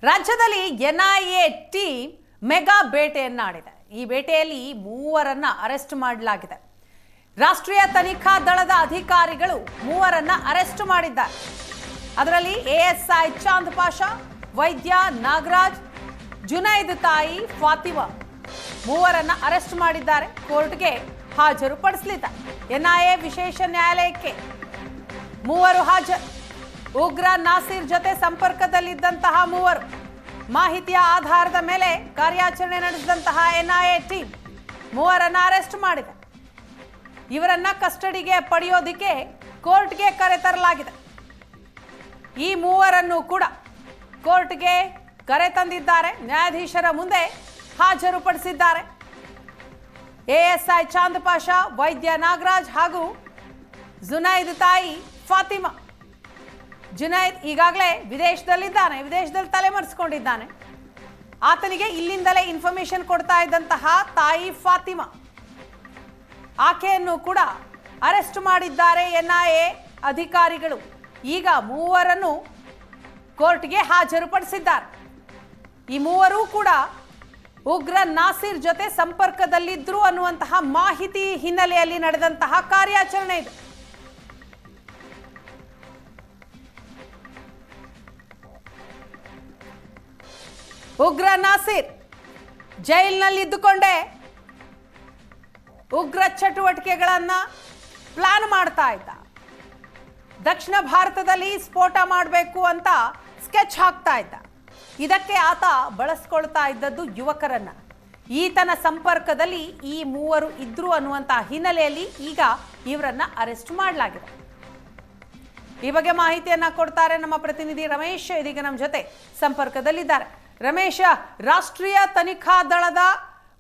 ರಾಜ್ಯದಲ್ಲಿ NIA team mega ಬೇಟೆಯನ್ನಾಡಿದೆ. ಈ ಬೇಟೆಯಲ್ಲಿ ಮೂವರನ್ನ arrest ಮಾಡಲಾಗಿದೆ. ರಾಷ್ಟ್ರೀಯ ತನಿಖಾ ದಳದ ಅಧಿಕಾರಿಗಳು ಮೂವರನ್ನ ಅರೆಸ್ಟ್ ಮಾಡಿದ್ದಾರೆ. ಅದರಲ್ಲಿ ಎಎಸ್ಐ ಚಾಂದ್ ಪಾಷಾ, ವೈದ್ಯ ನಾಗರಾಜ್, ಜುನೈದ್ ತಾಯಿ ಫಾತಿಮಾ ಮೂವರನ್ನ ಅರೆಸ್ಟ್ ಮಾಡಿದ್ದಾರೆ. ಕೋರ್ಟ್ಗೆ ಹಾಜರುಪಡಿಸಲಿದ್ದಾರೆ. ಎನ್ಐಎ ವಿಶೇಷ ನ್ಯಾಯಾಲಯಕ್ಕೆ ಮೂವರು ಹಾಜರು. ಉಗ್ರ ನಾಸೀರ್ ಜೊತೆ ಸಂಪರ್ಕದಲ್ಲಿದ್ದಂತಹ ಮೂವರು, ಮಾಹಿತಿಯ ಆಧಾರದ ಮೇಲೆ ಕಾರ್ಯಾಚರಣೆ ನಡೆಸಿದಂತಹ ಎನ್ಐಎ ಟೀಮ್ ಮೂವರನ್ನ ಅರೆಸ್ಟ್ ಮಾಡಿದೆ. ಇವರನ್ನ ಕಸ್ಟಡಿಗೆ ಪಡೆಯೋದಿಕ್ಕೆ ಕೋರ್ಟ್ಗೆ ಕರೆತರಲಾಗಿದೆ. ಈ ಮೂವರನ್ನು ಕೂಡ ಕೋರ್ಟ್ಗೆ ಕರೆತಂದಿದ್ದಾರೆ. ನ್ಯಾಯಾಧೀಶರ ಮುಂದೆ ಹಾಜರುಪಡಿಸಿದ್ದಾರೆ. ಎಎಸ್ಐ ಚಾಂದ್ ಪಾಷಾ, ವೈದ್ಯ ನಾಗರಾಜ್ ಹಾಗೂ ಜುನೈದ್ ತಾಯಿ ಫಾತಿಮಾ. ಜುನೈದ್ ಈಗಾಗಲೇ ವಿದೇಶದಲ್ಲಿ ತಲೆಮರೆಸಿಕೊಂಡಿದ್ದಾನೆ. ಆತನಿಗೆ ಇಲ್ಲಿಂದಲೇ ಇನ್ಫಾರ್ಮೇಶನ್ ಕೊಡ್ತಾ ಇದ್ದಂತಹ ತಾಯಿ ಫಾತಿಮಾ, ಆಕೆಯನ್ನು ಕೂಡ ಅರೆಸ್ಟ್ ಮಾಡಿದ್ದಾರೆ ಎನ್ಐಎ ಅಧಿಕಾರಿಗಳು. ಈಗ ಮೂವರನ್ನು ಕೋರ್ಟ್ಗೆ ಹಾಜರುಪಡಿಸಿದ್ದಾರೆ. ಈ ಮೂವರು ಕೂಡ ಉಗ್ರ ನಾಸೀರ್ ಜೊತೆ ಸಂಪರ್ಕದಲ್ಲಿದ್ರು ಅನ್ನುವಂತಹ ಮಾಹಿತಿ ಹಿನ್ನೆಲೆಯಲ್ಲಿ ನಡೆದಂತಹ ಕಾರ್ಯಾಚರಣೆ ಇದು. ಉಗ್ರ ನಾಸೀರ್ ಜೈಲಿನಲ್ಲಿದ್ದುಕೊಂಡೇ ಉಗ್ರ ಚಟುವಟಿಕೆಗಳನ್ನ ಪ್ಲಾನ್ ಮಾಡ್ತಾ ಇದ್ದ. ದಕ್ಷಿಣ ಭಾರತದಲ್ಲಿ ಸ್ಫೋಟ ಮಾಡಬೇಕು ಅಂತ ಸ್ಕೆಚ್ ಹಾಕ್ತಾ ಇದ್ದ. ಇದಕ್ಕೆ ಆತ ಬಳಸ್ಕೊಳ್ತಾ ಇದ್ದದ್ದು ಯುವಕರನ್ನ. ಈತನ ಸಂಪರ್ಕದಲ್ಲಿ ಈ ಮೂವರು ಇದ್ರು ಅನ್ನುವಂತ ಹಿನ್ನೆಲೆಯಲ್ಲಿ ಈಗ ಇವರನ್ನ ಅರೆಸ್ಟ್ ಮಾಡಲಾಗಿದೆ. ಈ ಬಗ್ಗೆ ಮಾಹಿತಿಯನ್ನ ಕೊಡ್ತಾರೆ ನಮ್ಮ ಪ್ರತಿನಿಧಿ ರಮೇಶ್. ಇದೀಗ ನಮ್ಮ ಜೊತೆ ಸಂಪರ್ಕದಲ್ಲಿದ್ದಾರೆ. ರಮೇಶ, ರಾಷ್ಟ್ರೀಯ ತನಿಖಾ ದಳದ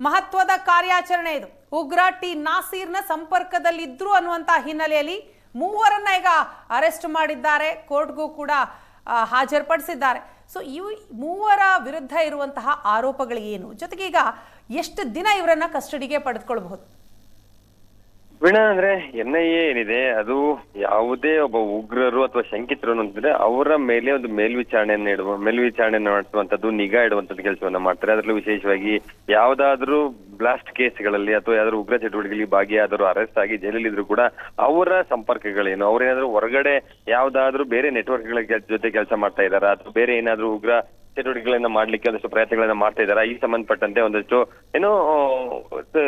ಮಹತ್ವದ ಕಾರ್ಯಾಚರಣೆ ಇದು. ಉಗ್ರ ಟಿ ನಾಸೀರ್ನ ಸಂಪರ್ಕದಲ್ಲಿದ್ರು ಅನ್ನುವಂತ ಹಿನ್ನೆಲೆಯಲ್ಲಿ ಮೂವರನ್ನ ಈಗ ಅರೆಸ್ಟ್ ಮಾಡಿದ್ದಾರೆ. ಕೋರ್ಟ್ಗೂ ಕೂಡ ಹಾಜರುಪಡಿಸಿದ್ದಾರೆ. ಸೊ ಈ ಮೂವರ ವಿರುದ್ಧ ಇರುವಂತಹ ಆರೋಪಗಳು ಏನು, ಜೊತೆಗೆ ಈಗ ಎಷ್ಟು ದಿನ ಇವರನ್ನ ಕಸ್ಟಡಿಗೆ ಪಡೆದುಕೊಳ್ಳಬಹುದು? ವೀಣಾ, ಅಂದ್ರೆ ಎನ್ಐಎ ಏನಿದೆ ಅದು ಯಾವುದೇ ಒಬ್ಬ ಉಗ್ರರು ಅಥವಾ ಶಂಕಿತರು ಅಂತಂದ್ರೆ ಅವರ ಮೇಲೆ ಒಂದು ಮೇಲ್ವಿಚಾರಣೆ ನಡೆಸುವಂತದ್ದು, ನಿಗಾ ಇಡುವಂತದ್ದು ಕೆಲಸವನ್ನ ಮಾಡ್ತಾರೆ. ಅದರಲ್ಲೂ ವಿಶೇಷವಾಗಿ ಯಾವ್ದಾದ್ರು ಬ್ಲಾಸ್ಟ್ ಕೇಸ್ಗಳಲ್ಲಿ ಅಥವಾ ಯಾವ್ದಾದ್ರು ಉಗ್ರ ಚಟುವಟಿಕೆಗಳಲ್ಲಿ ಭಾಗಿಯಾದರೂ ಅರೆಸ್ಟ್ ಆಗಿ ಜೈಲಲ್ಲಿದ್ರು ಕೂಡ ಅವರ ಸಂಪರ್ಕಗಳೇನು, ಅವ್ರೇನಾದ್ರು ಹೊರಗಡೆ ಯಾವ್ದಾದ್ರು ಬೇರೆ ನೆಟ್ವರ್ಕ್ಗಳ ಜೊತೆ ಕೆಲಸ ಮಾಡ್ತಾ ಇದಾರಾ ಅಥವಾ ಬೇರೆ ಏನಾದ್ರು ಉಗ್ರ ಚಟುವಟಿಕೆಗಳನ್ನ ಮಾಡ್ಲಿಕ್ಕೆ ಒಂದಷ್ಟು ಪ್ರಯತ್ನಗಳನ್ನ ಮಾಡ್ತಾ ಇದ್ದಾರೆ. ಈ ಸಂಬಂಧಪಟ್ಟಂತೆ ಒಂದಷ್ಟು ಏನೋ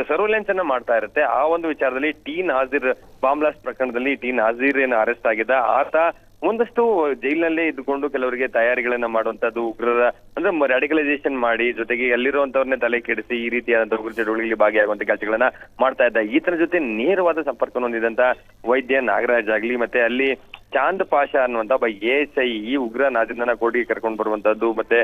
ಸರ್ವೆಲೆನ್ಸ್ ಅನ್ನ ಮಾಡ್ತಾ ಇರುತ್ತೆ. ಆ ಒಂದು ವಿಚಾರದಲ್ಲಿ ಟಿ ನಾಸೀರ್ ಬಾಂಬ್ ಬ್ಲಾಸ್ಟ್ ಪ್ರಕರಣದಲ್ಲಿ ಟಿ ನಾಸೀರ್ ಏನು ಅರೆಸ್ಟ್ ಆಗಿದ್ದ, ಆತ ಒಂದಷ್ಟು ಜೈಲಿನಲ್ಲೇ ಇದ್ದುಕೊಂಡು ಕೆಲವರಿಗೆ ತಯಾರಿಗಳನ್ನ ಮಾಡುವಂತದ್ದು, ಉಗ್ರರ ಅಂದ್ರೆ ರಾಡಿಕಲೈಸೇಷನ್ ಮಾಡಿ ಜೊತೆಗೆ ಅಲ್ಲಿರುವಂತವ್ರನ್ನೇ ತಲೆ ಕೆಡಿಸಿ ಈ ರೀತಿಯಾದಂತಹ ಉಗ್ರ ಚಟುವಟಿಕೆಯಲ್ಲಿ ಭಾಗಿಯಾಗುವಂತ ಕೆಲಸಗಳನ್ನ ಮಾಡ್ತಾ ಇದ್ದ. ಈತನ ಜೊತೆ ನೇರವಾದ ಸಂಪರ್ಕವನ್ನು ಹೊಂದಿದಂತ ವೈದ್ಯ ನಾಗರಾಜ್ ಆಗ್ಲಿ, ಮತ್ತೆ ಅಲ್ಲಿ ಚಾಂದ್ ಪಾಷಾ ಅನ್ನುವಂತ ಒಬ್ಬ ಎಎಸ್ಐ ಈ ಉಗ್ರ ನಾಸೀರ್ನ ಕೋರ್ಟಿಗೆ ಕರ್ಕೊಂಡು ಬರುವಂತದ್ದು, ಮತ್ತೆ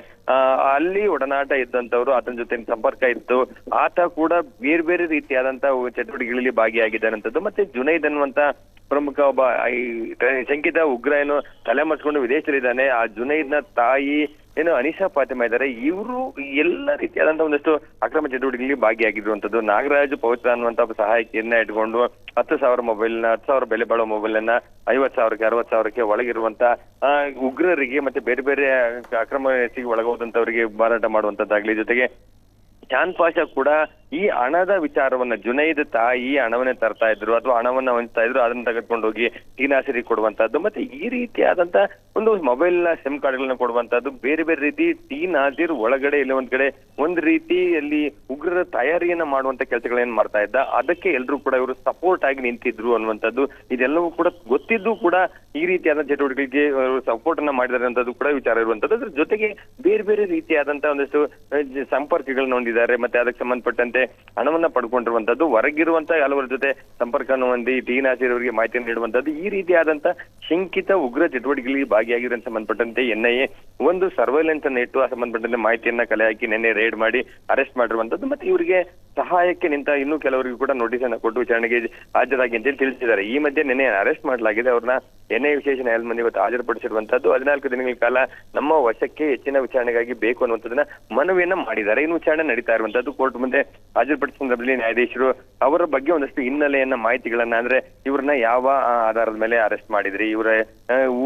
ಅಲ್ಲಿ ಒಡನಾಟ ಇದ್ದಂತವ್ರು, ಆತನ ಜೊತೆ ಸಂಪರ್ಕ ಇತ್ತು, ಆತ ಕೂಡ ಬೇರೆ ಬೇರೆ ರೀತಿಯಾದಂತಹ ಚಟುವಟಿಕೆಗಳಲ್ಲಿ ಭಾಗಿಯಾಗಿದ್ದಾನಂತದ್ದು. ಮತ್ತೆ ಜುನೈದ್ ಅನ್ನುವಂತ ಪ್ರಮುಖ ಒಬ್ಬ ಶಂಕಿತ ಉಗ್ರ ಏನು ತಲೆಮರೆಸ್ಕೊಂಡು ವಿದೇಶದಲ್ಲಿದ್ದಾನೆ. ಆ ಜುನೈದ್ನ ತಾಯಿ ಏನು ಅನಿಶಾ ಫಾತಿಮಾ ಇದ್ದಾರೆ. ಇವರು ಎಲ್ಲ ರೀತಿಯಾದಂತಹ ಒಂದಷ್ಟು ಅಕ್ರಮ ಚಟುವಟಿಕೆಗಳಲ್ಲಿ ಭಾಗಿಯಾಗಿರುವಂತದ್ದು. ನಾಗರಾಜ್ ಪವಿತ್ರ ಅನ್ನುವಂತ ಸಹಾಯಕಿಯನ್ನ ಇಟ್ಕೊಂಡು 10,000 ಮೊಬೈಲ್ನ, 10,000 ಬೆಲೆ ಬಾಳುವ ಮೊಬೈಲ್ ಅನ್ನ 50,000ಕ್ಕೆ 60,000ಕ್ಕೆ ಒಳಗಿರುವಂತ ಉಗ್ರರಿಗೆ ಮತ್ತೆ ಬೇರೆ ಬೇರೆ ಅಕ್ರಮ ಒಳಗೋದಂತವರಿಗೆ ಮಾರಾಟ ಮಾಡುವಂತದ್ದಾಗ್ಲಿ. ಜೊತೆಗೆ ಚಾಂದ್ ಪಾಷಾ ಕೂಡ ಈ ಹಣದ ವಿಚಾರವನ್ನ, ಜುನೈದ್ ತಾಯಿ ಹಣವನ್ನೇ ತರ್ತಾ ಇದ್ರು ಅಥವಾ ಹಣವನ್ನ ಹೊಂಚ್ತಾ ಇದ್ರು, ಅದನ್ನ ತೆಗೆದುಕೊಂಡು ಹೋಗಿ ಟಿ ನಾಸೀರಿಗೆ ಕೊಡುವಂತದ್ದು, ಮತ್ತೆ ಈ ರೀತಿಯಾದಂತ ಒಂದು ಮೊಬೈಲ್ ನ ಸಿಮ್ ಕಾರ್ಡ್ಗಳನ್ನ ಕೊಡುವಂತದ್ದು, ಬೇರೆ ಬೇರೆ ರೀತಿ ಟಿ ನಾಸೀರ್ ಒಳಗಡೆ ಇಲ್ಲ ಒಂದ್ ಕಡೆ ಒಂದ್ ರೀತಿಯಲ್ಲಿ ಉಗ್ರರ ತಯಾರಿಯನ್ನ ಮಾಡುವಂತ ಕೆಲಸಗಳೇನ್ ಮಾಡ್ತಾ ಇದ್ದ. ಅದಕ್ಕೆ ಎಲ್ರು ಕೂಡ ಇವರು ಸಪೋರ್ಟ್ ಆಗಿ ನಿಂತಿದ್ರು ಅನ್ನುವಂಥದ್ದು, ಇದೆಲ್ಲವೂ ಕೂಡ ಗೊತ್ತಿದ್ದು ಕೂಡ ಈ ರೀತಿಯಾದ ಚಟುವಟಿಕೆಗೆ ಸಪೋರ್ಟ್ ಅನ್ನ ಮಾಡಿದ್ದಾರೆ ಅಂತದ್ದು ಕೂಡ ವಿಚಾರ ಇರುವಂತದ್ದು. ಅದ್ರ ಜೊತೆಗೆ ಬೇರೆ ಬೇರೆ ರೀತಿಯಾದಂತಹ ಒಂದಷ್ಟು ಸಂಪರ್ಕಗಳನ್ನ ಹೊಂದಿದ್ದಾರೆ. ಮತ್ತೆ ಅದಕ್ಕೆ ಸಂಬಂಧಪಟ್ಟಂತೆ ಹಣವನ್ನ ಪಡ್ಕೊಂಡಿರುವಂತದ್ದು, ಹೊರಗಿರುವಂತ ಹಲವರ ಜೊತೆ ಸಂಪರ್ಕವನ್ನು ಹೊಂದಿ ಟಿ ನಾಸೀರ್ ಅವರಿಗೆ ಮಾಹಿತಿಯನ್ನು ನೀಡುವಂತದ್ದು, ಈ ರೀತಿಯಾದಂತ ಶಂಕಿತ ಉಗ್ರ ಚಟುವಟಿಕೆಗಳಿಗೆ ಭಾಗಿಯಾಗಿರೋ ಸಂಬಂಧಪಟ್ಟಂತೆ ಎನ್ಐಎ ಒಂದು ಸರ್ವೈಲೆನ್ಸ್ ಅನ್ನು ಇಟ್ಟು ಆ ಸಂಬಂಧಪಟ್ಟಂತೆ ಮಾಹಿತಿಯನ್ನ ಕಲೆ ಹಾಕಿ ನಿನ್ನೆ ರೇಡ್ ಮಾಡಿ ಅರೆಸ್ಟ್ ಮಾಡಿರುವಂತದ್ದು. ಮತ್ತೆ ಇವರಿಗೆ ಸಹಾಯಕ್ಕೆ ನಿಂತ ಇನ್ನೂ ಕೆಲವರಿಗೂ ಕೂಡ ನೋಟಿಸ್ ಅನ್ನ ಕೊಟ್ಟು ವಿಚಾರಣೆಗೆ ಹಾಜರಾಗಿ ಅಂತೇಳಿ ತಿಳಿಸಿದ್ದಾರೆ. ಈ ಮಧ್ಯೆ ನಿನ್ನೆ ಅರೆಸ್ಟ್ ಮಾಡಲಾಗಿದೆ. ಅವ್ರನ್ನ ಎನ್ಐಎ ವಿಶೇಷ ನ್ಯಾಯಾಲಯದ ಮುಂದೆ ಇವತ್ತು ಹಾಜರುಪಡಿಸಿರುವಂತದ್ದು. 14 ದಿನಗಳ ಕಾಲ ನಮ್ಮ ವಶಕ್ಕೆ ಹೆಚ್ಚಿನ ವಿಚಾರಣೆಗಾಗಿ ಬೇಕು ಅನ್ನುವಂಥದ್ದನ್ನ ಮನವಿಯನ್ನ ಮಾಡಿದ್ದಾರೆ. ಇನ್ನು ವಿಚಾರಣೆ ನಡೀತಾ ಇರುವಂತದ್ದು. ಕೋರ್ಟ್ ಮುಂದೆ ಹಾಜರುಪಡಿಸಿದ ಸಂದರ್ಭದಲ್ಲಿ ನ್ಯಾಯಾಧೀಶರು ಅವರ ಬಗ್ಗೆ ಒಂದಷ್ಟು ಹಿನ್ನೆಲೆಯನ್ನ, ಮಾಹಿತಿಗಳನ್ನ, ಅಂದ್ರೆ ಇವ್ರನ್ನ ಯಾವ ಆಧಾರದ ಮೇಲೆ ಅರೆಸ್ಟ್ ಮಾಡಿದ್ರಿ, ಇವರ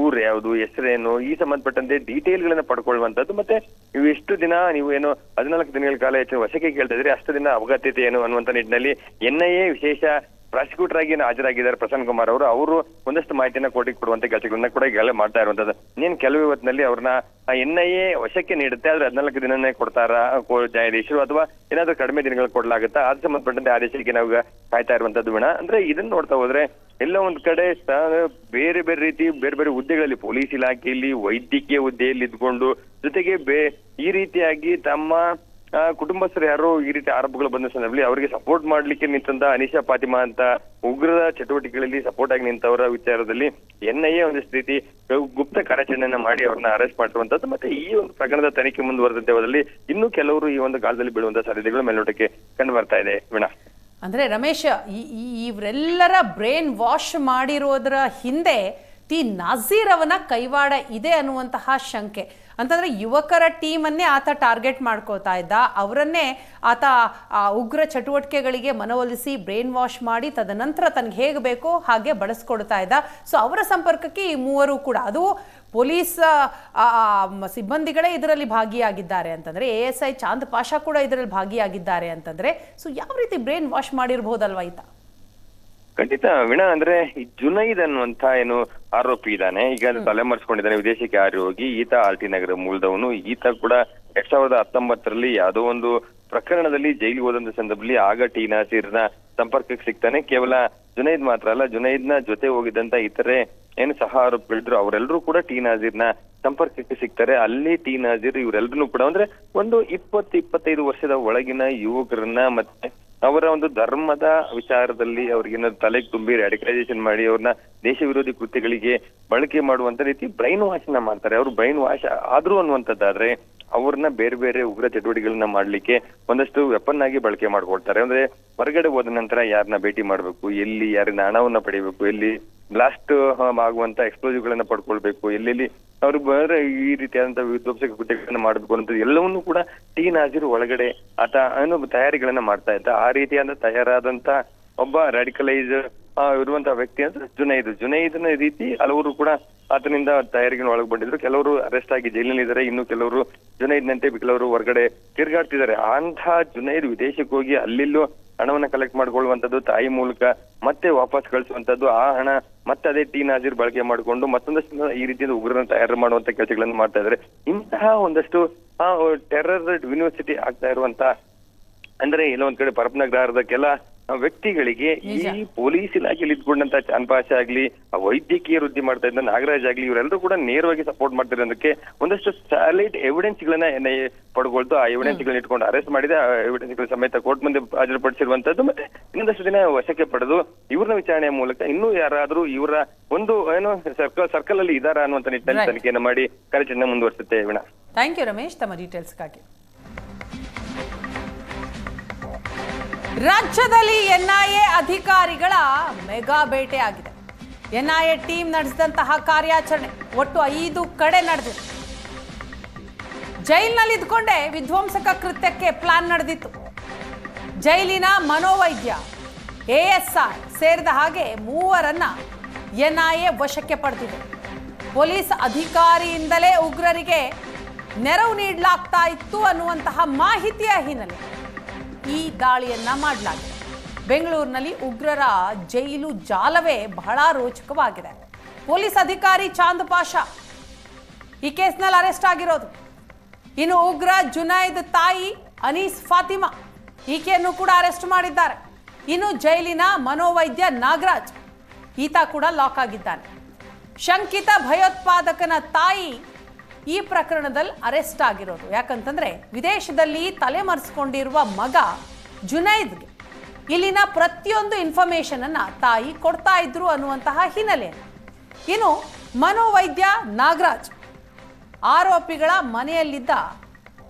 ಊರು ಯಾವುದು, ಹೆಸರೇನು, ಈ ಸಂಬಂಧಪಟ್ಟಂತೆ ಡೀಟೇಲ್ಗಳನ್ನ ಪಡ್ಕೊಳ್ಳುವಂತದ್ದು, ಮತ್ತೆ ನೀವು ಎಷ್ಟು ದಿನ ನೀವು ಏನು 14 ದಿನಗಳ ಕಾಲ ಹೆಚ್ಚು ವಶಕ್ಕೆ ಕೇಳ್ತಾ ಇದ್ರಿ, ಅಷ್ಟು ದಿನ ಅವಗತ್ಯತೆ ಏನು ಅನ್ನುವಂತ ನಿಟ್ಟಿನಲ್ಲಿ NIA ವಿಶೇಷ ಪ್ರಾಸಿಕ್ಯೂಟರ್ ಆಗಿ ಹಾಜರಾಗಿದ್ದಾರೆ ಪ್ರಸನ್ನ ಕುಮಾರ್ ಅವರು ಒಂದಷ್ಟು ಮಾಹಿತಿಯನ್ನ ಕೋರ್ಟಿಗೆ ಕೊಡುವಂತ ಕೆಲಸಗಳನ್ನ ಕೂಡ ಈಗಾಗಲೇ ಮಾಡ್ತಾ ಇರುವಂತದ್ದು. ಇನ್ನೇನು ಕೆಲವು ಹೊತ್ತಿನಲ್ಲಿ ಅವ್ರನ್ನ NIA ವಶಕ್ಕೆ ನೀಡುತ್ತೆ, ಆದ್ರೆ 14 ದಿನನೇ ಕೊಡ್ತಾರಾ ನ್ಯಾಯಾಧೀಶರು ಅಥವಾ ಏನಾದ್ರೂ ಕಡಿಮೆ ದಿನಗಳು ಕೊಡ್ಲಾಗುತ್ತಾ, ಅದ್ ಸಂಬಂಧಪಟ್ಟಂತೆ ಆದೇಶಕ್ಕೆ ನಾವು ಕಾಯ್ತಾ ಇರುವಂತದ್ದು ವೀಣಾ. ಅಂದ್ರೆ ಇದನ್ನ ನೋಡ್ತಾ ಹೋದ್ರೆ ಎಲ್ಲ ಒಂದ್ ಕಡೆ ಬೇರೆ ಬೇರೆ ರೀತಿ ಬೇರೆ ಬೇರೆ ಹುದ್ದೆಗಳಲ್ಲಿ, ಪೊಲೀಸ್ ಇಲಾಖೆಯಲ್ಲಿ, ವೈದ್ಯಕೀಯ ಹುದ್ದೆಯಲ್ಲಿ ಇದ್ಕೊಂಡು ಜೊತೆಗೆ ಈ ರೀತಿಯಾಗಿ ತಮ್ಮ ಕುಟುಂಬಸ್ಥರು ಯಾರು ಈ ರೀತಿ ಆರೋಪಗಳು ಬಂದ ಸಂದರ್ಭದಲ್ಲಿ ಅವರಿಗೆ ಸಪೋರ್ಟ್ ಮಾಡ್ಲಿಕ್ಕೆ ನಿಂತ ಅನಿಶಾ ಫಾತಿಮಾ ಅಂತ ಉಗ್ರರ ಚಟುವಟಿಕೆಗಳಲ್ಲಿ ಸಪೋರ್ಟ್ ಆಗಿ ನಿಂತವರ ವಿಚಾರದಲ್ಲಿ NIA ಒಂದಿಷ್ಟು ರೀತಿ ಗುಪ್ತ ಕಾರ್ಯಾಚರಣೆಯನ್ನ ಮಾಡಿ ಅವ್ರನ್ನ ಅರೆಸ್ಟ್ ಮಾಡಿರುವಂತದ್ದು. ಮತ್ತೆ ಈ ಒಂದು ಪ್ರಕರಣದ ತನಿಖೆ ಮುಂದುವರೆದಂತೆ ಹೋದಲ್ಲಿ ಇನ್ನೂ ಕೆಲವರು ಈ ಒಂದು ಕಾಲದಲ್ಲಿ ಬೀಳುವಂತಹ ಸಾಧ್ಯತೆಗಳು ಮೇಲ್ನೋಟಕ್ಕೆ ಕಂಡು ಬರ್ತಾ ಇದೆ ವೀಣಾ. ಅಂದ್ರೆ ರಮೇಶ್, ಇವರೆಲ್ಲರ ಬ್ರೈನ್ ವಾಶ್ ಮಾಡಿರೋದ್ರ ಹಿಂದೆ ನಾಜೀರ್ ಅವನ ಕೈವಾಡ ಇದೆ ಅನ್ನುವಂತಹ ಶಂಕೆ. ಅಂತಂದ್ರೆ ಯುವಕರ ಟೀಮನ್ನೇ ಆತ ಟಾರ್ಗೆಟ್ ಮಾಡ್ಕೋತಾ ಇದ್ದ, ಅವರನ್ನೇ ಆತ ಉಗ್ರ ಚಟುವಟಿಕೆಗಳಿಗೆ ಮನವೊಲಿಸಿ ಬ್ರೈನ್ ವಾಶ್ ಮಾಡಿ ತದನಂತರ ತನಗೆ ಹೇಗೆ ಬೇಕೋ ಹಾಗೆ ಬಳಸ್ಕೊಡ್ತಾ ಇದ್ದ. ಸೊ ಅವರ ಸಂಪರ್ಕಕ್ಕೆ ಈ ಮೂವರು ಕೂಡ, ಅದು ಪೊಲೀಸ್ ಸಿಬ್ಬಂದಿಗಳೇ ಇದರಲ್ಲಿ ಭಾಗಿಯಾಗಿದ್ದಾರೆ ಅಂತಂದ್ರೆ, ASI ಚಾಂದ್ ಪಾಷಾ ಕೂಡ ಇದರಲ್ಲಿ ಭಾಗಿಯಾಗಿದ್ದಾರೆ ಅಂತಂದ್ರೆ, ಸೊ ಯಾವ ರೀತಿ ಬ್ರೈನ್ ವಾಶ್ ಮಾಡಿರ್ಬೋದಲ್ವಾ ಈತ? ಖಂಡಿತ ವೀಣಾ. ಅಂದ್ರೆ ಈ ಜುನೈದ್ ಅನ್ನುವಂತ ಏನು ಆರೋಪಿ ಇದ್ದಾನೆ, ಈಗ ತಲೆಮರೆಸ್ಕೊಂಡಿದ್ದಾನೆ, ವಿದೇಶಕ್ಕೆ ಹಾರಿ ಹೋಗಿ. ಈತ RT ನಗರ ಮೂಲದವನು. ಈತ ಕೂಡ 2019ರಲ್ಲಿ ಯಾವುದೋ ಒಂದು ಪ್ರಕರಣದಲ್ಲಿ ಜೈಲಿಗೆ ಹೋದಂತ ಸಂದರ್ಭದಲ್ಲಿ ಆಗ ನಾಸೀರ್ನ ಸಂಪರ್ಕಕ್ಕೆ ಸಿಗ್ತಾನೆ. ಕೇವಲ ಜುನೈದ್ ಮಾತ್ರ ಅಲ್ಲ, ಜುನೈದ್ನ ಜೊತೆ ಹೋಗಿದ್ದಂತ ಇತರೆ ಏನು ಸಹ ಆರೋಪಿಗಳಿದ್ರು ಅವರೆಲ್ಲರೂ ಕೂಡ ನಾಸೀರ್ನ ಸಂಪರ್ಕಕ್ಕೆ ಸಿಗ್ತಾರೆ. ಅಲ್ಲಿ ನಾಸೀರ್ ಇವರೆಲ್ಲರೂ ಕೂಡ ಅಂದ್ರೆ ಒಂದು 20-25 ವರ್ಷದ ಒಳಗಿನ ಯುವಕರನ್ನ ಮತ್ತೆ ಅವರ ಒಂದು ಧರ್ಮದ ವಿಚಾರದಲ್ಲಿ ಅವ್ರಿಗೆ ತಲೆಗೆ ತುಂಬಿ ರ್ಯಾಡಿಕಲೈಸೇಷನ್ ಮಾಡಿ ಅವ್ರನ್ನ ದೇಶ ವಿರೋಧಿ ಕೃತ್ಯಗಳಿಗೆ ಬಳಕೆ ಮಾಡುವಂತ ರೀತಿ ಬ್ರೈನ್ ವಾಶ್ ನ ಮಾಡ್ತಾರೆ. ಅವ್ರು ಬ್ರೈನ್ ವಾಶ್ ಆದ್ರೂ ಅನ್ನುವಂಥದ್ದಾದ್ರೆ ಅವ್ರನ್ನ ಬೇರೆ ಬೇರೆ ಉಗ್ರ ಚಟುವಟಿಕೆಗಳನ್ನ ಮಾಡ್ಲಿಕ್ಕೆ ಒಂದಷ್ಟು ವೆಪನ್ ಆಗಿ ಬಳಕೆ ಮಾಡ್ಕೊಳ್ತಾರೆ. ಅಂದ್ರೆ ಹೊರಗಡೆ ಹೋದ ನಂತರ ಯಾರನ್ನ ಭೇಟಿ ಮಾಡ್ಬೇಕು, ಎಲ್ಲಿ ಯಾರನ್ನ ಹಣವನ್ನ ಪಡಿಬೇಕು, ಎಲ್ಲಿ ಬ್ಲಾಸ್ಟ್ ಆಗುವಂತ ಎಕ್ಸ್ಪ್ಲೋಸಿವ್ ಗಳನ್ನ ಪಡ್ಕೊಳ್ಬೇಕು, ಎಲ್ಲೆಲ್ಲಿ ಅವ್ರು ಬೇರೆ ಈ ರೀತಿಯಾದಂತಹ ವಿಧ್ವಂಸಕ ಕೃತ್ಯಗಳನ್ನ ಮಾಡಬೇಕು ಅನ್ನೋದು ಎಲ್ಲವನ್ನೂ ಕೂಡ ನಾಸೀರ್ ಒಳಗಡೆ ಆತ ತಯಾರಿಗಳನ್ನ ಮಾಡ್ತಾ ಇದ್ದ. ಆ ರೀತಿಯಾದ ತಯಾರಾದಂತ ಒಬ್ಬ ರ್ಯಾಡಿಕಲೈಸ್ ಇರುವಂತಹ ವ್ಯಕ್ತಿ ಅಂತ ಜುನೈದ್ನ ರೀತಿ ಹಲವರು ಕೂಡ ಆತನಿಂದ ತಯಾರಿಗಳು ಒಳಗೆ ಬಂದಿದ್ರು. ಕೆಲವರು ಅರೆಸ್ಟ್ ಆಗಿ ಜೈಲಿನಲ್ಲಿ ಇದ್ದಾರೆ, ಇನ್ನು ಕೆಲವರು ಜುನೈದ್ನಂತೆ ಕೆಲವರು ಹೊರಗಡೆ ತಿರುಗಾಡ್ತಿದ್ದಾರೆ. ಅಂತಹ ಜುನೈದ್ ವಿದೇಶಕ್ಕೆ ಹೋಗಿ ಅಲ್ಲಿಲ್ಲೂ ಹಣವನ್ನ ಕಲೆಕ್ಟ್ ಮಾಡ್ಕೊಳ್ಳುವಂತದ್ದು, ತಾಯಿ ಮೂಲಕ ಮತ್ತೆ ವಾಪಸ್ ಕಳಿಸುವಂತದ್ದು, ಆ ಹಣ ಮತ್ತೆ ಅದೇ ನಾಸೀರ್ ಬಳಕೆ ಮಾಡಿಕೊಂಡು ಮತ್ತೊಂದಷ್ಟು ಈ ರೀತಿಯ ಉಗ್ರನ ತಯಾರು ಮಾಡುವಂತ ಕೆಲಸಗಳನ್ನು ಮಾಡ್ತಾ ಇದ್ದಾರೆ. ಇಂತಹ ಒಂದಷ್ಟು ಟೆರರ್ ಯೂನಿವರ್ಸಿಟಿ ಆಗ್ತಾ ಇರುವಂತ, ಅಂದ್ರೆ ಎಲ್ಲ ಒಂದ್ ಕಡೆ ಪರಪ್ಪನಗರದ ಕೆಲ ವ್ಯಕ್ತಿಗಳಿಗೆ ಈ ಪೊಲೀಸ್ ಇಲಾಖೆಯಲ್ಲಿ ಇದ್ಕೊಂಡಂತ ಚಾಂದ್ ಪಾಷಾ ಆಗ್ಲಿ, ವೈದ್ಯಕೀಯ ವೃತ್ತಿ ಮಾಡ್ತಾ ಇದ್ದ ನಾಗರಾಜ್ ಆಗ್ಲಿ, ಇವರೆಲ್ಲರೂ ಕೂಡ ನೇರವಾಗಿ ಸಪೋರ್ಟ್ ಮಾಡ್ತಿರೋದಕ್ಕೆ ಒಂದಷ್ಟು ಸ್ಯಾಲಿಡ್ ಎವಿಡೆನ್ಸ್ ಗಳನ್ನ NIA ಪಡ್ಕೊಳ್ತು. ಆ ಎವಿಡೆನ್ಸ್ ಗಳನ್ನ ಇಟ್ಕೊಂಡು ಅರೆಸ್ಟ್ ಮಾಡಿದೆ. ಆ ಎವಿಡೆನ್ಸ್ ಗಳ ಸಮೇತ ಕೋರ್ಟ್ ಮುಂದೆ ಹಾಜರುಪಡಿಸಿರುವಂತದ್ದು, ಮತ್ತೆ ಇನ್ನೊಂದಷ್ಟು ದಿನ ವಶಕ್ಕೆ ಪಡೆದು ಇವ್ರನ್ನ ವಿಚಾರಣೆಯ ಮೂಲಕ ಇನ್ನೂ ಯಾರಾದ್ರೂ ಇವರ ಒಂದು ಏನು ಸರ್ಕಲ್ ಅಲ್ಲಿ ಇದಾರ ಅನ್ನುವಂತ ನಿಟ್ಟಿನಲ್ಲಿ ತನಿಖೆಯನ್ನು ಮಾಡಿ ಕಾರ್ಯಾಚರಣೆ ಮುಂದುವರಿಸುತ್ತೆ ವೀಣಾ. ಥ್ಯಾಂಕ್ ಯು ರಮೇಶ್, ತಮ್ಮ ಡೀಟೇಲ್ಸ್ಗಾಗಿ. ರಾಜ್ಯದಲ್ಲಿ NIA ಅಧಿಕಾರಿಗಳ ಮೆಗಾ ಬೇಟೆ ಆಗಿದೆ. NIA ಟೀಮ್ ನಡೆಸಿದಂತಹ ಕಾರ್ಯಾಚರಣೆ ಒಟ್ಟು 5 ಕಡೆ ನಡೆದಿದೆ. ಜೈಲಿನಲ್ಲಿ ಇದ್ಕೊಂಡೇ ವಿಧ್ವಂಸಕ ಕೃತ್ಯಕ್ಕೆ ಪ್ಲಾನ್ ನಡೆದಿತ್ತು. ಜೈಲಿನ ಮನೋವೈದ್ಯ, ASI ಸೇರಿದ ಹಾಗೆ 3ರನ್ನ NIA ವಶಕ್ಕೆ ಪಡೆದಿದೆ. ಪೊಲೀಸ್ ಅಧಿಕಾರಿಯಿಂದಲೇ ಉಗ್ರರಿಗೆ ನೆರವು ನೀಡಲಾಗ್ತಾ ಇತ್ತು ಅನ್ನುವಂತಹ ಮಾಹಿತಿಯ ಹಿನ್ನೆಲೆ ಈ ದಾಳಿಯನ್ನ ಮಾಡಲಾಗಿದೆ. ಬೆಂಗಳೂರಿನಲ್ಲಿ ಉಗ್ರರ ಜೈಲು ಜಾಲವೇ ಬಹಳ ರೋಚಕವಾಗಿದೆ. ಪೊಲೀಸ್ ಅಧಿಕಾರಿ ಚಾಂದ್ ಪಾಷಾ ಈ ಕೇಸ್ನಲ್ಲಿ ಅರೆಸ್ಟ್ ಆಗಿರೋದು. ಇನ್ನು ಉಗ್ರ ಜುನೈದ್ ತಾಯಿ ಅನೀಸ್ ಫಾತಿಮಾ ಈಕೆಯನ್ನು ಕೂಡ ಅರೆಸ್ಟ್ ಮಾಡಿದ್ದಾರೆ. ಇನ್ನು ಜೈಲಿನ ಮನೋವೈದ್ಯ ನಾಗರಾಜ್ ಈತ ಕೂಡ ಲಾಕ್ ಆಗಿದ್ದಾನೆ. ಶಂಕಿತ ಭಯೋತ್ಪಾದಕನ ತಾಯಿ ಈ ಪ್ರಕರಣದಲ್ಲಿ ಅರೆಸ್ಟ್ ಆಗಿರೋದು. ಯಾಕಂತಂದ್ರೆ ವಿದೇಶದಲ್ಲಿ ತಲೆಮರೆಸಿಕೊಂಡಿರುವ ಮಗ ಜುನೈದ್ಗೆ ಇಲ್ಲಿನ ಪ್ರತಿಯೊಂದು ಇನ್ಫಾರ್ಮೇಶನ್ ಅನ್ನ ತಾಯಿ ಕೊಡ್ತಾ ಇದ್ರು ಅನ್ನುವಂತಹ ಹಿನ್ನೆಲೆ. ಇನ್ನು ಮನೋವೈದ್ಯ ನಾಗರಾಜ್ ಆರೋಪಿಗಳ ಮನೆಯಲ್ಲಿದ್ದ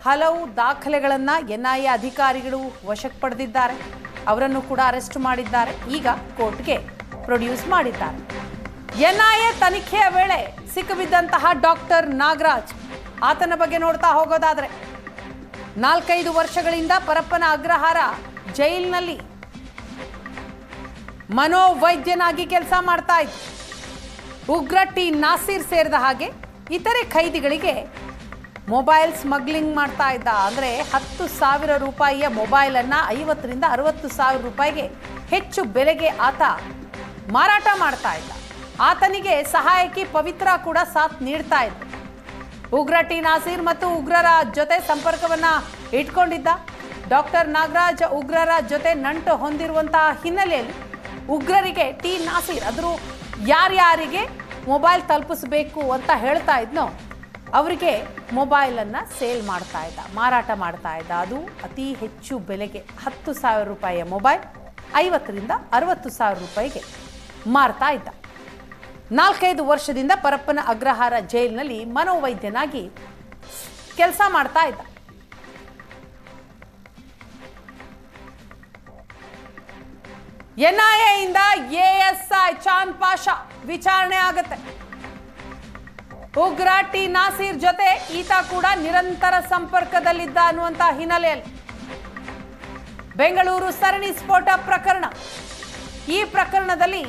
ಹಲವು ದಾಖಲೆಗಳನ್ನ NIA ಅಧಿಕಾರಿಗಳು ವಶಕ್ಕೆ ಪಡೆದಿದ್ದಾರೆ. ಅವರನ್ನು ಕೂಡ ಅರೆಸ್ಟ್ ಮಾಡಿದ್ದಾರೆ. ಈಗ ಕೋರ್ಟ್ಗೆ ಪ್ರೊಡ್ಯೂಸ್ ಮಾಡಿದ್ದಾರೆ. NIA ತನಿಖೆಯ ವೇಳೆ ಸಿಕ್ಕಿಬಿದ್ದಂತಹ ಡಾಕ್ಟರ್ ನಾಗರಾಜ್, ಆತನ ಬಗ್ಗೆ ನೋಡ್ತಾ ಹೋಗೋದಾದ್ರೆ 4-5 ವರ್ಷಗಳಿಂದ ಪರಪ್ಪನ ಅಗ್ರಹಾರ ಜೈಲಿನಲ್ಲಿ ಮನೋವೈದ್ಯನಾಗಿ ಕೆಲಸ ಮಾಡ್ತಾ ಇದ್ದ. ಉಗ್ರ ನಾಸೀರ್ ಸೇರಿದ ಹಾಗೆ ಇತರೆ ಖೈದಿಗಳಿಗೆ ಮೊಬೈಲ್ ಸ್ಮಗ್ಲಿಂಗ್ ಮಾಡ್ತಾ ಇದ್ದ. ಅಂದರೆ 10,000 ರೂಪಾಯಿಯ ಮೊಬೈಲನ್ನು 50,000 ರಿಂದ 60,000 ರೂಪಾಯಿಗೆ ಹೆಚ್ಚು ಬೆಲೆಗೆ ಆತ ಮಾರಾಟ ಮಾಡ್ತಾ ಇದ್ದ. ಆತನಿಗೆ ಸಹಾಯಕಿ ಪವಿತ್ರ ಕೂಡ ಸಾಥ್ ನೀಡ್ತಾ ಇದ್ದ. ಉಗ್ರ ಟಿ ನಾಸೀರ್ ಮತ್ತು ಉಗ್ರರ ಜೊತೆ ಸಂಪರ್ಕವನ್ನ ಇಟ್ಕೊಂಡಿದ್ದ. ಡಾಕ್ಟರ್ ನಾಗರಾಜ್ ಉಗ್ರರ ಜೊತೆ ನಂಟು ಹೊಂದಿರುವಂತಹ ಹಿನ್ನೆಲೆಯಲ್ಲಿ ಉಗ್ರರಿಗೆ ಟಿ ನಾಸೀರ್ ಅದ್ರು ಯಾರ್ಯಾರಿಗೆ ಮೊಬೈಲ್ ತಲುಪಿಸಬೇಕು ಅಂತ ಹೇಳ್ತಾ ಇದ್ನೋ ಅವರಿಗೆ ಮೊಬೈಲನ್ನು ಸೇಲ್ ಮಾಡ್ತಾ ಇದ್ದ, ಮಾರಾಟ ಮಾಡ್ತಾ ಇದ್ದ. ಅದು ಅತಿ ಹೆಚ್ಚು ಬೆಲೆಗೆ 10,000 ರೂಪಾಯಿಯ ಮೊಬೈಲ್ 50,000 ರಿಂದ 60,000 ರೂಪಾಯಿಗೆ ಮಾರ್ತಾ ಇದ್ದ. 4-5 ವರ್ಷದಿಂದ ಪರಪ್ಪನ ಅಗ್ರಹಾರ ಜೈಲಿನಲ್ಲಿ ಮನೋವೈದ್ಯನಾಗಿ ಕೆಲಸ ಮಾಡ್ತಾ ಇದ್ದ. NIA ಇಂದ ASI ಚಾಂದ್ ಪಾಷಾ ವಿಚಾರಣೆ ಆಗುತ್ತೆ. ಉಗ್ರ ಟಿ ನಾಸೀರ್ ಜೊತೆ ಈತ ಕೂಡ ನಿರಂತರ ಸಂಪರ್ಕದಲ್ಲಿದ್ದ ಅನ್ನುವಂತ ಹಿನ್ನೆಲೆಯಲ್ಲಿ ಬೆಂಗಳೂರು ಸರಣಿ ಸ್ಫೋಟ ಪ್ರಕರಣ. ಈ ಪ್ರಕರಣದಲ್ಲಿ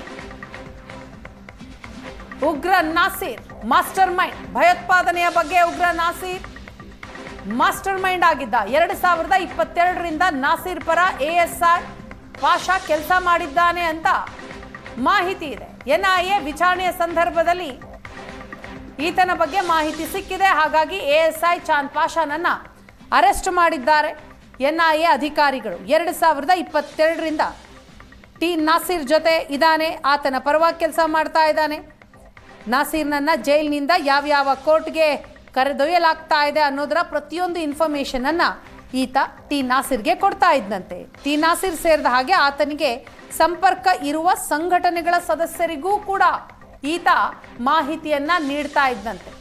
ಉಗ್ರ ನಾಸೀರ್ ಮಾಸ್ಟರ್ ಮೈಂಡ್, ಭಯೋತ್ಪಾದನೆಯ ಬಗ್ಗೆ ಉಗ್ರ ನಾಸೀರ್ ಮಾಸ್ಟರ್ ಮೈಂಡ್ ಆಗಿದ್ದ. 2022ರಿಂದ ನಾಸೀರ್ ಪರ ASI ಪಾಷಾ ಕೆಲಸ ಮಾಡಿದ್ದಾನೆ ಅಂತ ಮಾಹಿತಿ ಇದೆ. NIA ವಿಚಾರಣೆಯ ಸಂದರ್ಭದಲ್ಲಿ ಈತನ ಬಗ್ಗೆ ಮಾಹಿತಿ ಸಿಕ್ಕಿದೆ. ಹಾಗಾಗಿ ASI ಚಾಂದ್ ಪಾಷಾನನ್ನ ಅರೆಸ್ಟ್ ಮಾಡಿದ್ದಾರೆ NIA ಅಧಿಕಾರಿಗಳು. 2022ರಿಂದ ಟಿ ನಾಸೀರ್ ಜೊತೆ ಇದ್ದಾನೆ, ಆತನ ಪರವಾಗಿ ಕೆಲಸ ಮಾಡ್ತಾ ಇದ್ದಾನೆ. ನಾಸೀರ್ನನ್ನ ಜೈಲಿನಿಂದ ಯಾವ್ಯಾವ ಕೋರ್ಟ್ಗೆ ಕರೆದೊಯ್ಯಲಾಗ್ತಾ ಇದೆ ಅನ್ನೋದರ ಪ್ರತಿಯೊಂದು ಇನ್ಫಾರ್ಮೇಶನ್ ಅನ್ನ ಈತ ಟಿ ನಾಸೀರ್ಗೆ ಕೊಡ್ತಾ ಇದ್ದಂತೆ. ಟಿ ನಾಸೀರ್ ಸೇರಿದ ಹಾಗೆ ಆತನಿಗೆ ಸಂಪರ್ಕ ಇರುವ ಸಂಘಟನೆಗಳ ಸದಸ್ಯರಿಗೂ ಕೂಡ ಈತ ಮಾಹಿತಿಯನ್ನ ನೀಡ್ತಾ ಇದ್ದಂತೆ.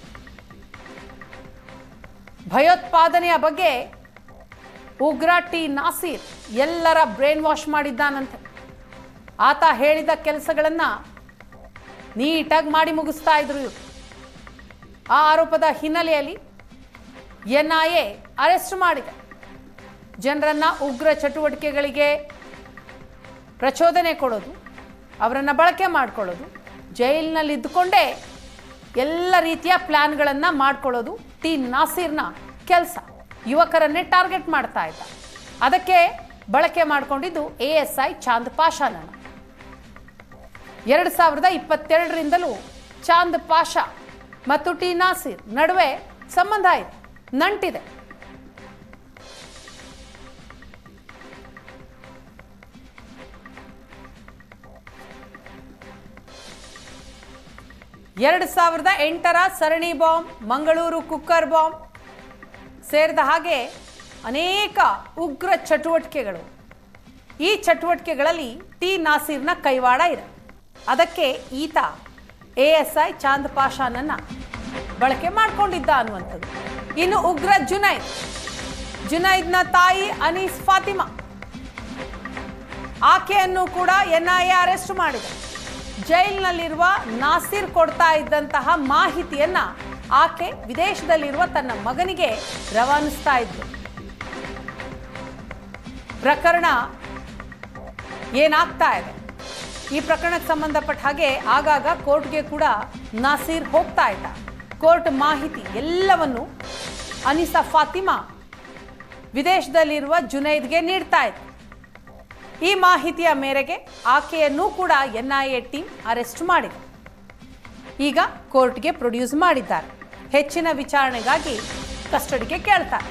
ಭಯೋತ್ಪಾದನೆಯ ಬಗ್ಗೆ ಉಗ್ರ ಟಿ ನಾಸೀರ್ ಎಲ್ಲರ ಬ್ರೈನ್ ವಾಶ್ ಮಾಡಿದ್ದಾನಂತೆ. ಆತ ಹೇಳಿದ ಕೆಲಸಗಳನ್ನ ನೀಟಾಗಿ ಮಾಡಿ ಮುಗಿಸ್ತಾ ಇದ್ರು ಇವರು. ಆ ಆರೋಪದ ಹಿನ್ನೆಲೆಯಲ್ಲಿ NIA ಅರೆಸ್ಟ್ ಮಾಡಿದೆ. ಜನರನ್ನ ಉಗ್ರ ಚಟುವಟಿಕೆಗಳಿಗೆ ಪ್ರಚೋದನೆ ಕೊಡೋದು, ಅವರನ್ನು ಬಳಕೆ ಮಾಡಿಕೊಳ್ಳೋದು, ಜೈಲಿನಲ್ಲಿ ಇದ್ದುಕೊಂಡೇ ಎಲ್ಲ ರೀತಿಯ ಪ್ಲಾನ್ಗಳನ್ನು ಮಾಡ್ಕೊಳ್ಳೋದು ಟಿ ನಾಸೀರ್ನ ಕೆಲಸ. ಯುವಕರನ್ನೇ ಟಾರ್ಗೆಟ್ ಮಾಡ್ತಾ ಇದ್ದ. ಅದಕ್ಕೆ ಬಳಕೆ ಮಾಡಿಕೊಂಡಿದ್ದು ASI ಚಾಂದ್ ಪಾಷಾನನ್ನು. 2022ರಿಂದಲೂ ಚಾಂದ್ ಪಾಷಾ ಮತ್ತು ಟಿ ನಾಸೀರ್ ನಡುವೆ ಸಂಬಂಧ ಇದೆ, ನಂಟಿದೆ. ಎರಡು 2008ರ ಸರಣಿ ಬಾಂಬ್, ಮಂಗಳೂರು ಕುಕ್ಕರ್ ಬಾಂಬ್ ಸೇರಿದ ಹಾಗೆ ಅನೇಕ ಉಗ್ರ ಚಟುವಟಿಕೆಗಳು. ಈ ಚಟುವಟಿಕೆಗಳಲ್ಲಿ ಟಿ ನಾಸೀರ್ನ ಕೈವಾಡ ಇದೆ. ಅದಕ್ಕೆ ಈತ ASI ಚಾಂದ್ ಪಾಷಾನನ್ನ ಬಳಕೆ ಮಾಡಿಕೊಂಡಿದ್ದ ಅನ್ನುವಂಥದ್ದು. ಇನ್ನು ಉಗ್ರ ಜುನೈದ್ನ ತಾಯಿ ಅನೀಸ್ ಫಾತಿಮಾ, ಆಕೆಯನ್ನು ಕೂಡ NIA ಅರೆಸ್ಟ್ ಮಾಡಿದೆ. ಜೈಲಿನಲ್ಲಿರುವ ನಾಸೀರ್ ಕೊಡ್ತಾ ಇದ್ದಂತಹ ಮಾಹಿತಿಯನ್ನ ಆಕೆ ವಿದೇಶದಲ್ಲಿರುವ ತನ್ನ ಮಗನಿಗೆ ರವಾನಿಸ್ತಾ ಇದ್ಲು. ಪ್ರಕರಣ ಏನಾಗ್ತಾ ಇದೆ, ಈ ಪ್ರಕರಣಕ್ಕೆ ಸಂಬಂಧಪಟ್ಟ ಹಾಗೆ ಆಗಾಗ ಕೋರ್ಟ್ಗೆ ಕೂಡ ನಾಸೀರ್ ಹೋಗ್ತಾ ಇದ್ದ. ಕೋರ್ಟ್ ಮಾಹಿತಿ ಎಲ್ಲವನ್ನು ಅನಿಸಾ ಫಾತಿಮಾ ವಿದೇಶದಲ್ಲಿರುವ ಜುನೈದ್ಗೆ ನೀಡ್ತಾ ಇತ್ತು. ಈ ಮಾಹಿತಿಯ ಮೇರೆಗೆ ಆಕೆಯನ್ನು ಕೂಡ NIA ಟೀಮ್ ಅರೆಸ್ಟ್ ಮಾಡಿದೆ. ಈಗ ಕೋರ್ಟ್ಗೆ ಪ್ರೊಡ್ಯೂಸ್ ಮಾಡಿದ್ದಾರೆ. ಹೆಚ್ಚಿನ ವಿಚಾರಣೆಗಾಗಿ ಕಸ್ಟಡಿಗೆ ಕೇಳ್ತಾರೆ.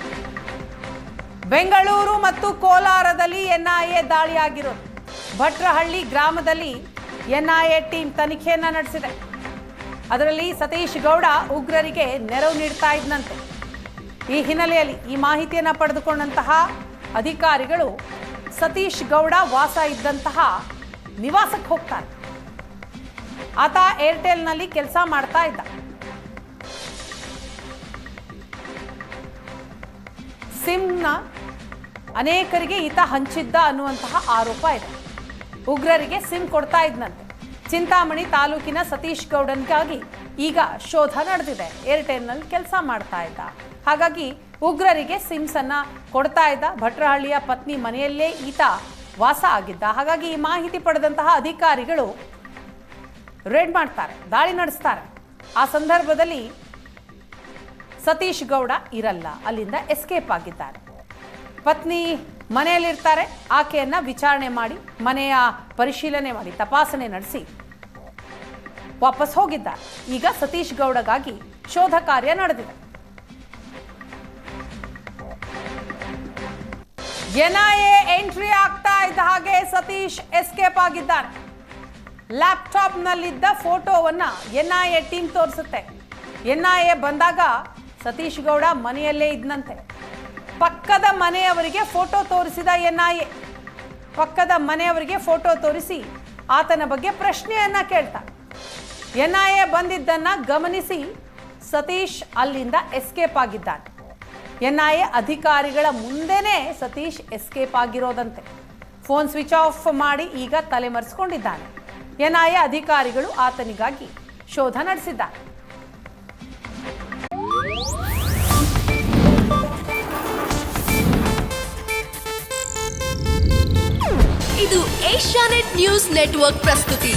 ಬೆಂಗಳೂರು ಮತ್ತು ಕೋಲಾರದಲ್ಲಿ NIA ದಾಳಿಯಾಗಿರೋದು. ಭಟ್ರಹಳ್ಳಿ ಗ್ರಾಮದಲ್ಲಿ NIA ಟೀಮ್ ತನಿಖೆಯನ್ನ ನಡೆಸಿದೆ. ಅದರಲ್ಲಿ ಸತೀಶ್ ಗೌಡ ಉಗ್ರರಿಗೆ ನೆರವು ನೀಡ್ತಾ ಇದ್ದಂತೆ. ಈ ಹಿನ್ನೆಲೆಯಲ್ಲಿ ಈ ಮಾಹಿತಿಯನ್ನು ಪಡೆದುಕೊಂಡಂತಹ ಅಧಿಕಾರಿಗಳು ಸತೀಶ್ ಗೌಡ ವಾಸ ಇದ್ದಂತಹ ನಿವಾಸಕ್ಕೆ ಹೋಗ್ತಾರೆ. ಆತ ಏರ್ಟೆಲ್ನಲ್ಲಿ ಕೆಲಸ ಮಾಡ್ತಾ ಇದ್ದ. ಸಿಮ್ನ ಅನೇಕರಿಗೆ ಈತ ಹಂಚಿದ್ದ ಅನ್ನುವಂತಹ ಆರೋಪ ಇದೆ. ಉಗ್ರರಿಗೆ ಸಿಮ್ ಕೊಡ್ತಾ ಇದ್ದಂತೆ. ಚಿಂತಾಮಣಿ ತಾಲೂಕಿನ ಸತೀಶ್ ಗೌಡನ್ಗಾಗಿ ಈಗ ಶೋಧ ನಡೆದಿದೆ. ಏರ್ಟೆಲ್ನಲ್ಲಿ ಕೆಲಸ ಮಾಡ್ತಾ ಇದ್ದ, ಹಾಗಾಗಿ ಉಗ್ರರಿಗೆ ಸಿಮ್ಸ್ ಅನ್ನ ಕೊಡ್ತಾ ಇದ್ದ. ಭಟ್ರಹಳ್ಳಿಯ ಪತ್ನಿ ಮನೆಯಲ್ಲೇ ಈತ ವಾಸ ಆಗಿದ್ದ. ಹಾಗಾಗಿ ಈ ಮಾಹಿತಿ ಪಡೆದಂತಹ ಅಧಿಕಾರಿಗಳು ರೇಡ್ ಮಾಡ್ತಾರೆ, ದಾಳಿ ನಡೆಸ್ತಾರೆ. ಆ ಸಂದರ್ಭದಲ್ಲಿ ಸತೀಶ್ ಗೌಡ ಇರಲ್ಲ, ಅಲ್ಲಿಂದ ಎಸ್ಕೇಪ್ ಆಗಿದ್ದಾರೆ. ಪತ್ನಿ ಮನೆಯಲ್ಲಿರ್ತಾರೆ. ಆಕೆಯನ್ನ ವಿಚಾರಣೆ ಮಾಡಿ, ಮನೆಯ ಪರಿಶೀಲನೆ ಮಾಡಿ, ತಪಾಸಣೆ ನಡೆಸಿ ವಾಪಸ್ ಹೋಗಿದ್ದಾರೆ. ಈಗ ಸತೀಶ್ ಗೌಡಗಾಗಿ ಶೋಧ ಕಾರ್ಯ ನಡೆದಿದೆ. ಎನ್ಐಎ ಎಂಟ್ರಿ ಆಗ್ತಾ ಇದ್ದ ಹಾಗೆ ಸತೀಶ್ ಎಸ್ಕೇಪ್ ಆಗಿದ್ದಾರೆ. ಲ್ಯಾಪ್ಟಾಪ್ನಲ್ಲಿದ್ದ ಫೋಟೋವನ್ನ ಎನ್ಐಎ ಟೀಮ್ ತೋರಿಸುತ್ತೆ. ಎನ್ಐಎ ಬಂದಾಗ ಸತೀಶ್ ಗೌಡ ಮನೆಯಲ್ಲೇ ಇದ್ನಂತೆ. ಪಕ್ಕದ ಮನೆಯವರಿಗೆ ಫೋಟೋ ತೋರಿಸಿದ ಎನ್ಐಎ. ಪಕ್ಕದ ಮನೆಯವರಿಗೆ ಫೋಟೋ ತೋರಿಸಿ ಆತನ ಬಗ್ಗೆ ಪ್ರಶ್ನೆಯನ್ನ ಕೇಳ್ತಾರೆ. ಎನ್ಐಎ ಬಂದಿದ್ದನ್ನ ಗಮನಿಸಿ ಸತೀಶ್ ಅಲ್ಲಿಂದ ಎಸ್ಕೇಪ್ ಆಗಿದ್ದಾನೆ. ಎನ್ಐಎ ಅಧಿಕಾರಿಗಳ ಮುಂದೆನೇ ಸತೀಶ್ ಎಸ್ಕೇಪ್ ಆಗಿರೋದಂತೆ. ಫೋನ್ ಸ್ವಿಚ್ ಆಫ್ ಮಾಡಿ ಈಗ ತಲೆಮರೆಸಿಕೊಂಡಿದ್ದಾನೆ. ಎನ್ಐಎ ಅಧಿಕಾರಿಗಳು ಆತನಿಗಾಗಿ ಶೋಧ ನಡೆಸಿದ್ದಾರೆ. ಇದು ಏಷ್ಯಾನೆಟ್ ನ್ಯೂಸ್ ನೆಟ್ವರ್ಕ್ ಪ್ರಸ್ತುತಿ.